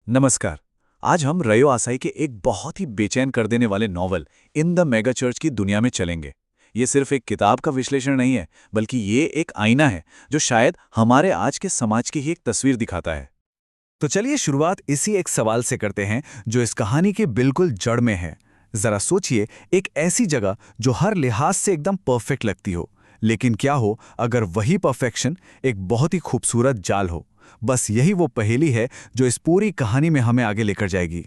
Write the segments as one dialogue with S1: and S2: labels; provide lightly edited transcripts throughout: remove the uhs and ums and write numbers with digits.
S1: नमस्कार। आज हम रयो आसाई के एक बहुत ही बेचैन कर देने वाले novel in the mega church की दुनिया में चलेंगे। ये सिर्फ एक किताब का विश्लेषण नहीं है, बल्कि ये एक आईना है जो शायद हमारे आज के समाज की ही एक तस्वीर दिखाता है।
S2: तो चलिए शुरुआत इसी एक सवाल से करते हैं जो इस कहानी के बिल्कुल जड़ में है। जरा सोचिए, एक ऐसी जगह जो हर लिहाज से एकदम परफेक्ट लगती हो, लेकिन क्या हो अगर वही परफेक्शन एक बहुत ही खूबसूरत जाल हो। बस यही वो पहेली है जो इस पूरी कहानी में हमें आगे लेकर जाएगी।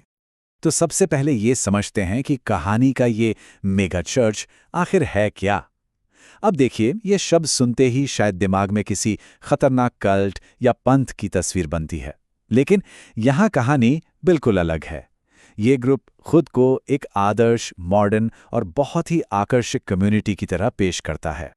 S1: तो सबसे पहले ये समझते हैं कि कहानी का ये मेगा चर्च आखिर है क्या। अब देखिए, ये शब्द सुनते ही शायद दिमाग में किसी खतरनाक कल्ट या पंथ की तस्वीर बनती है, लेकिन यहाँ कहानी बिल्कुल अलग है। ये ग्रुप खुद को एक आदर्श, मॉडर्न और बहुत ही आकर्षक कम्युनिटी की तरह पेश करता है।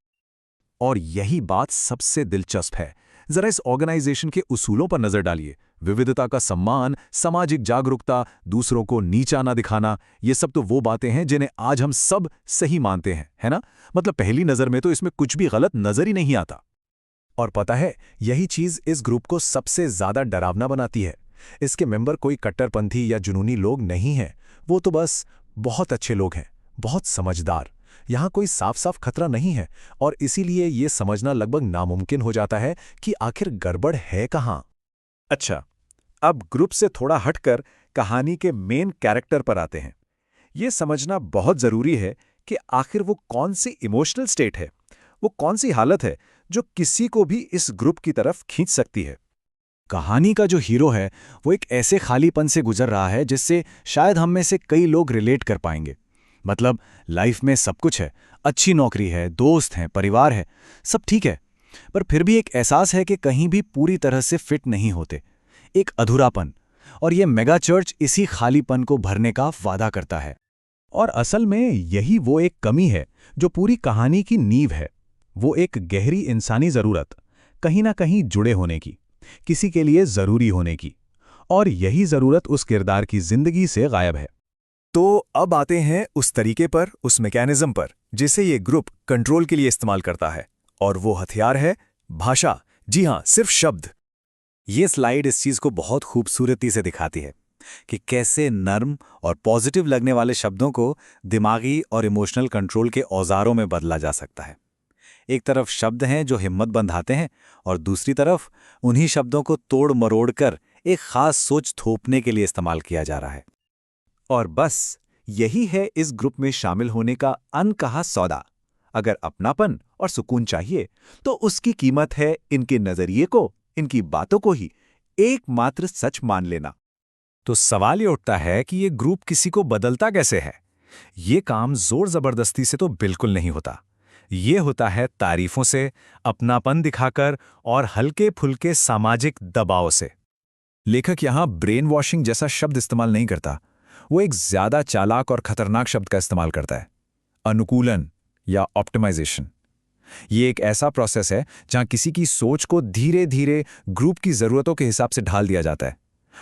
S2: और यही बात सबसे दिलचस्प है। जरा इस ऑर्गेनाइजेशन के उसूलों पर नजर डालिए। विविधता का सम्मान, सामाजिक जागरूकता, दूसरों को नीचा ना दिखाना, ये सब तो वो बातें हैं जिन्हें आज हम सब सही मानते हैं, है ना? मतलब पहली नजर में तो इसमें कुछ भी गलत नजर ही नहीं आता। और पता है, यही चीज इस ग्रुप को सबसे ज्यादा डरावना बनाती है। इसके मेंबर कोई कट्टरपंथी या जुनूनी लोग नहीं हैं। वो तो बस बहुत अच्छे लोग हैं, बहुत समझदार। यहाँ कोई साफ साफ खतरा नहीं है, और इसीलिए ये समझना लगभग नामुमकिन हो जाता है कि आखिर गड़बड़ है कहाँ। अच्छा, अब ग्रुप से थोड़ा हटकर कहानी के मेन कैरेक्टर पर आते हैं। ये समझना बहुत जरूरी है कि आखिर वो कौन सी इमोशनल स्टेट है, वो कौन सी हालत है जो किसी को भी इस ग्रुप की तरफ खींच सकती है। कहानी का जो हीरो है वो एक ऐसे खालीपन से गुजर रहा है जिससे शायद हम में से कई लोग रिलेट कर पाएंगे। मतलब लाइफ में सब कुछ है, अच्छी नौकरी है, दोस्त हैं, परिवार है, सब ठीक है, पर फिर भी एक एहसास है कि कहीं भी पूरी तरह से फिट नहीं होते, एक अधूरापन। और ये मेगा चर्च इसी खालीपन को भरने का वादा करता है। और असल में यही वो एक कमी है जो पूरी कहानी की नींव है। वो एक गहरी इंसानी जरूरत, कहीं ना कहीं जुड़े होने की, किसी के लिए जरूरी होने की। और यही जरूरत उस किरदार की जिंदगी से गायब है। तो अब आते हैं उस तरीके पर, उस मैकेनिज्म पर जिसे ये ग्रुप कंट्रोल के लिए इस्तेमाल करता है। और वो हथियार है भाषा। जी हां, सिर्फ शब्द। ये स्लाइड इस चीज को बहुत खूबसूरती से दिखाती है कि कैसे नर्म और पॉजिटिव लगने वाले शब्दों को दिमागी और इमोशनल कंट्रोल के औजारों में बदला जा सकता है। एक तरफ शब्द हैं जो हिम्मत बंधाते हैं, और दूसरी तरफ उन्हीं शब्दों को तोड़ मरोड़ कर एक खास सोच थोपने के लिए इस्तेमाल किया जा रहा है। और बस यही है इस ग्रुप में शामिल होने का अनकहा सौदा। अगर अपनापन और सुकून चाहिए तो उसकी कीमत है इनके नजरिए को, इनकी बातों को ही एकमात्र सच मान लेना। तो सवाल ये उठता है कि ये ग्रुप किसी को बदलता कैसे है? ये काम जोर जबरदस्ती से तो बिल्कुल नहीं होता। ये होता है तारीफों से, अपनापन दिखाकर और हल्के फुल्के सामाजिक दबाव से। लेखक यहां ब्रेन वॉशिंग जैसा शब्द इस्तेमाल नहीं करता। वो एक ज्यादा चालाक और खतरनाक शब्द का इस्तेमाल करता है, अनुकूलन या ऑप्टिमाइजेशन। ये एक ऐसा प्रोसेस है जहां किसी की सोच को धीरे धीरे ग्रुप की जरूरतों के हिसाब से ढाल दिया जाता है,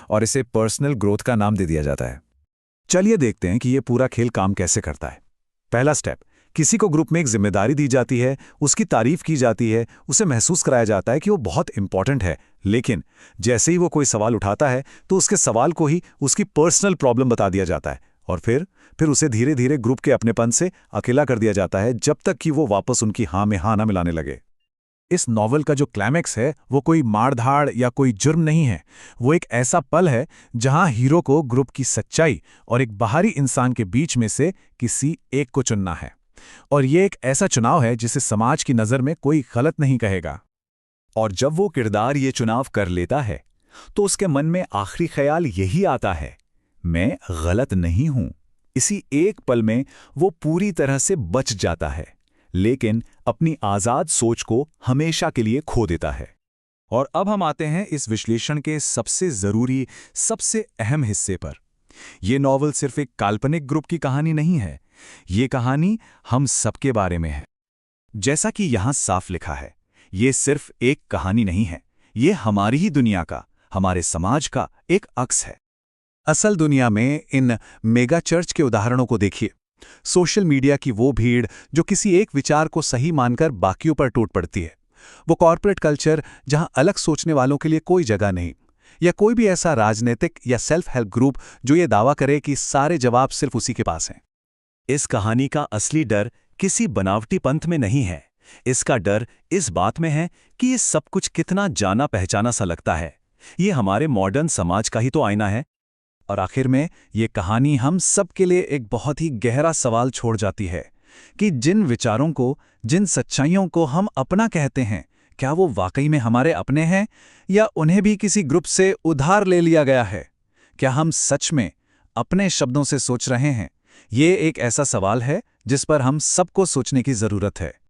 S2: और इसे पर्सनल ग्रोथ का नाम दे दिया जाता है। चलिए देखते हैं कि ये पूरा खेल काम कैसे करता है। पहला स्टेप, किसी को ग्रुप में एक जिम्मेदारी दी जाती है, उसकी तारीफ की जाती है, उसे महसूस कराया जाता है कि वो बहुत इंपॉर्टेंट है। लेकिन जैसे ही वो कोई सवाल उठाता है तो उसके सवाल को ही उसकी पर्सनल प्रॉब्लम बता दिया जाता है, और फिर उसे धीरे धीरे ग्रुप के अपनेपन से अकेला कर दिया जाता है, जब तक कि वो वापस उनकी हाँ में हाँ ना मिलाने लगे। इस नॉवल का जो क्लाइमैक्स है वो कोई मारधाड़ या कोई जुर्म नहीं है। वो एक ऐसा पल है जहां हीरो को ग्रुप की सच्चाई और एक बाहरी इंसान के बीच में से किसी एक को चुनना है। और ये एक ऐसा चुनाव है जिसे समाज की नज़र में कोई गलत नहीं कहेगा। और जब वो किरदार ये चुनाव कर लेता है तो उसके मन में आखिरी ख्याल यही आता है, मैं गलत नहीं हूं। इसी एक पल में वो पूरी तरह से बच जाता है, लेकिन अपनी आजाद सोच को हमेशा के लिए खो देता है। और अब हम आते हैं इस विश्लेषण के सबसे जरूरी, सबसे अहम हिस्से पर। यह नॉवल सिर्फ एक काल्पनिक ग्रुप की कहानी नहीं है, ये कहानी हम सबके बारे में है। जैसा कि यहां साफ लिखा है, ये सिर्फ एक कहानी नहीं है, ये हमारी ही दुनिया का, हमारे समाज का एक अक्स है। असल दुनिया में इन मेगा चर्च के उदाहरणों को देखिए। सोशल मीडिया की वो भीड़ जो किसी एक विचार को सही मानकर बाकियों पर टूट पड़ती है। वो कॉर्पोरेट कल्चर जहां अलग सोचने वालों के लिए कोई जगह नहीं।
S1: या कोई भी ऐसा राजनीतिक या सेल्फ हेल्प ग्रुप जो ये दावा करे कि सारे जवाब सिर्फ उसी के पास हैं।
S2: इस कहानी का असली डर किसी बनावटी पंथ में नहीं है। इसका डर इस बात में है कि ये सब कुछ कितना जाना पहचाना सा लगता है। ये हमारे मॉडर्न समाज का ही तो आईना है।
S1: और आखिर में ये कहानी हम सब के लिए एक बहुत ही गहरा सवाल छोड़ जाती है कि जिन विचारों को, जिन सच्चाइयों को हम अपना कहते हैं, क्या वो वाकई में हमारे अपने हैं या उन्हें भी किसी ग्रुप से उधार ले लिया गया है? क्या हम सच में अपने शब्दों से सोच रहे हैं? ये एक ऐसा सवाल है जिस पर हम सबको सोचने की जरूरत है।